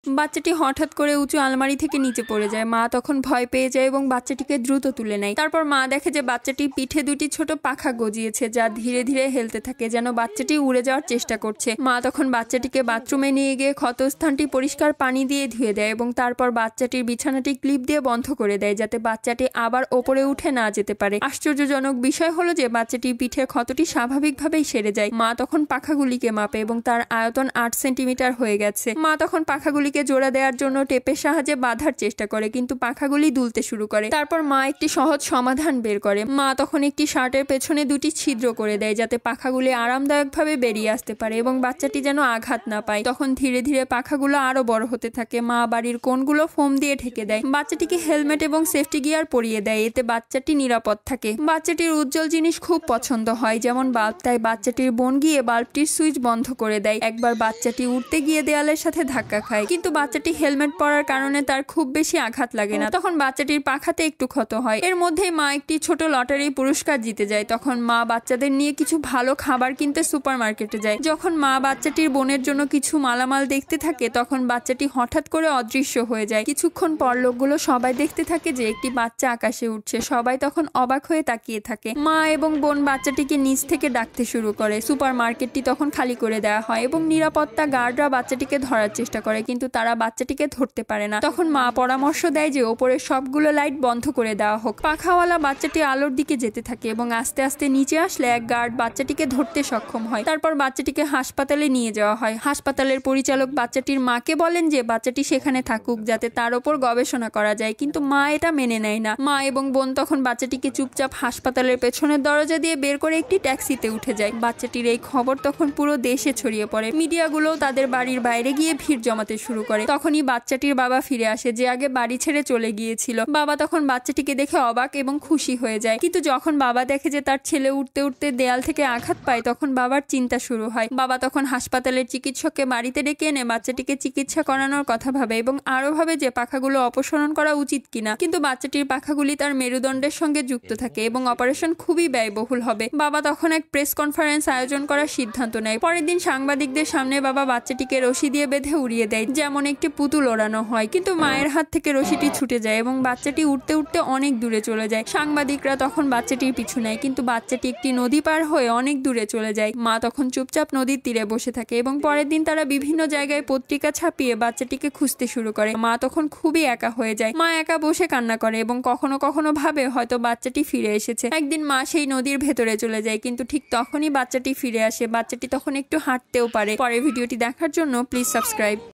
বাচ্চাটি হঠাৎ করে উঁচু আলমারি থেকে নিচে পড়ে যায়। মা তখন ভয় পেয়ে যায় এবং বাচ্চাটিকে দ্রুত তুলে নেয়। তারপর মা দেখে যে বাচ্চাটির পিঠে দুটি ছোট পাখা গজিয়েছে, যা ধীরে ধীরে হেলতে থাকে, যেন বাচ্চাটি উড়ে যাওয়ার চেষ্টা করছে। মা তখন বাচ্চাটিকে বাথরুমে নিয়ে গিয়ে ক্ষতস্থানটি পরিষ্কার পানি দিয়ে ধুয়ে দেয় এবং তারপর বাচ্চাটির বিছানাটি ক্লিপ দিয়ে বন্ধ করে দেয়, যাতে বাচ্চাটি আবার ওপরে উঠে না যেতে পারে। আশ্চর্যজনক বিষয় হলো যে বাচ্চাটির পিঠের ক্ষতটি স্বাভাবিকভাবেই সেরে যায়। মা তখন পাখাগুলিকে মাপে এবং তার আয়তন 8 সেন্টিমিটার হয়ে গেছে। মা তখন পাখাগুলি জোড়া দেওয়ার জন্য টেপের সাহায্যে বাঁধার চেষ্টা করে, কিন্তু পাখাগুলি দুলতে শুরু করে। তারপর মা একটি সহজ সমাধান বের করে। মা তখন একটি শার্টের পেছনে দুটি ছিদ্র করে দেয়, যাতে পাখাগুলি আরামদায়কভাবে বেরিয়ে আসতে পারে এবং বাচ্চাটি যেন আঘাত না পায়। তখন ধীরে ধীরে পাখাগুলো আরো বড় হতে থাকে। মা বাড়ির কোণগুলো ফোম দিয়ে ঢেকে দেয়। বাচ্চাটিকে হেলমেট এবং সেফটি গিয়ার পরিয়ে দেয়, এতে বাচ্চাটি নিরাপদ থাকে। বাচ্চাটির উজ্জ্বল জিনিস খুব পছন্দ হয়, যেমন বাল্ব, তাই বাচ্চাটির বোন গিয়ে বাল্বটির সুইচ বন্ধ করে দেয়। একবার বাচ্চাটি উঠতে গিয়ে দেয়ালের সাথে ধাক্কা খায়, কিন্তু বাচ্চাটি হেলমেট পরার কারণে তার খুব বেশি আঘাত লাগে না। তখন বাচ্চাটির পাখাতে একটু ক্ষত হয়। এর মধ্যেই মা একটি ছোট লটারি পুরস্কার জিতে যায়। তখন মা বাচ্চাদের নিয়ে কিছু ভালো খাবার কিনতে সুপার মার্কেটে যায়। যখন মা বাচ্চাটির বোনের জন্য কিছু মালামাল দেখতে থাকে, তখন বাচ্চাটি হঠাৎ করে অদৃশ্য হয়ে যায়। কিছুক্ষণ পর লোকগুলো সবাই দেখতে থাকে যে একটি বাচ্চা আকাশে উঠছে। সবাই তখন অবাক হয়ে তাকিয়ে থাকে। মা এবং বোন বাচ্চাটিকে নিচ থেকে ডাকতে শুরু করে। সুপার মার্কেটটি তখন খালি করে দেওয়া হয় এবং নিরাপত্তা গার্ডরা বাচ্চাটিকে ধরার চেষ্টা করে, কিন্তু তারা বাচ্চাটিকে ধরতে পারে না। তখন মা পরামর্শ দেয় যে ওপরের সবগুলো লাইট বন্ধ করে দেওয়া হোক। পাখাওয়ালা বাচ্চাটি আলোর দিকে যেতে থাকে এবং আস্তে আস্তে নিচে আসলে এক গার্ড বাচ্চাটিকে ধরতে সক্ষম হয়। তারপর বাচ্চাটিকে হাসপাতালে নিয়ে যাওয়া হয়। হাসপাতালের পরিচালক বাচ্চাটির মাকে বলেন যে বাচ্চাটি সেখানে থাকুক, যাতে তার ওপর গবেষণা করা যায়, কিন্তু মা এটা মেনে নেয় না। মা এবং বোন তখন বাচ্চাটিকে চুপচাপ হাসপাতালের পেছনের দরজা দিয়ে বের করে একটি ট্যাক্সিতে উঠে যায়। বাচ্চাটির এই খবর তখন পুরো দেশে ছড়িয়ে পড়ে। মিডিয়াগুলো তাদের বাড়ির বাইরে গিয়ে ভিড় জমাতে শুরু করে। তখনই বাচ্চাটির বাবা ফিরে আসে, যে আগে বাড়ি ছেড়ে চলে গিয়েছিল। বাবা তখন বাচ্চাটিকে দেখে অবাক এবং খুশি হয়ে যায়, কিন্তু যখন বাবা দেখে যে তার ছেলে উঠতে উঠতে দেয়াল থেকে আঘাত পায়, তখন বাবার চিন্তা শুরু হয়। বাবা তখন হাসপাতালের চিকিৎসককে বাড়িতে ডেকে এনে বাচ্চাটিকে চিকিৎসা করানোর কথা ভাবে এবং আরো ভাবে যে পাখাগুলো অপসারণ করা উচিত কিনা, কিন্তু বাচ্চাটির পাখাগুলি তার মেরুদণ্ডের সঙ্গে যুক্ত থাকে এবং অপারেশন খুবই ব্যয়বহুল হবে। বাবা তখন এক প্রেস কনফারেন্স আয়োজন করার সিদ্ধান্ত নেয়। পরের দিন সাংবাদিকদের সামনে বাবা বাচ্চাটিকে রশি দিয়ে বেঁধে উড়িয়ে দেয়, যেমন একটি পুতুল ওড়ানো হয়, কিন্তু মায়ের হাত থেকে রশিটি ছুটে যায় এবং বাচ্চাটি উঠতে উঠতে অনেক দূরে চলে যায়। সাংবাদিকরা তখন বাচ্চাটির পিছু নেয়, কিন্তু বাচ্চাটি একটি নদী পার হয়ে অনেক দূরে চলে যায়। মা তখন চুপচাপ নদীর তীরে বসে থাকে এবং পরের দিন তারা বিভিন্ন জায়গায় পত্রিকা ছাপিয়ে বাচ্চাটিকে খুঁজতে শুরু করে। মা তখন খুবই একা হয়ে যায়। মা একা বসে কান্না করে এবং কখনো কখনো ভাবে হয়তো বাচ্চাটি ফিরে এসেছে। একদিন মা সেই নদীর ভেতরে চলে যায়, কিন্তু ঠিক তখনই বাচ্চাটি ফিরে আসে। বাচ্চাটি তখন একটু হাঁটতেও পারে। পরের ভিডিওটি দেখার জন্য প্লিজ সাবস্ক্রাইব।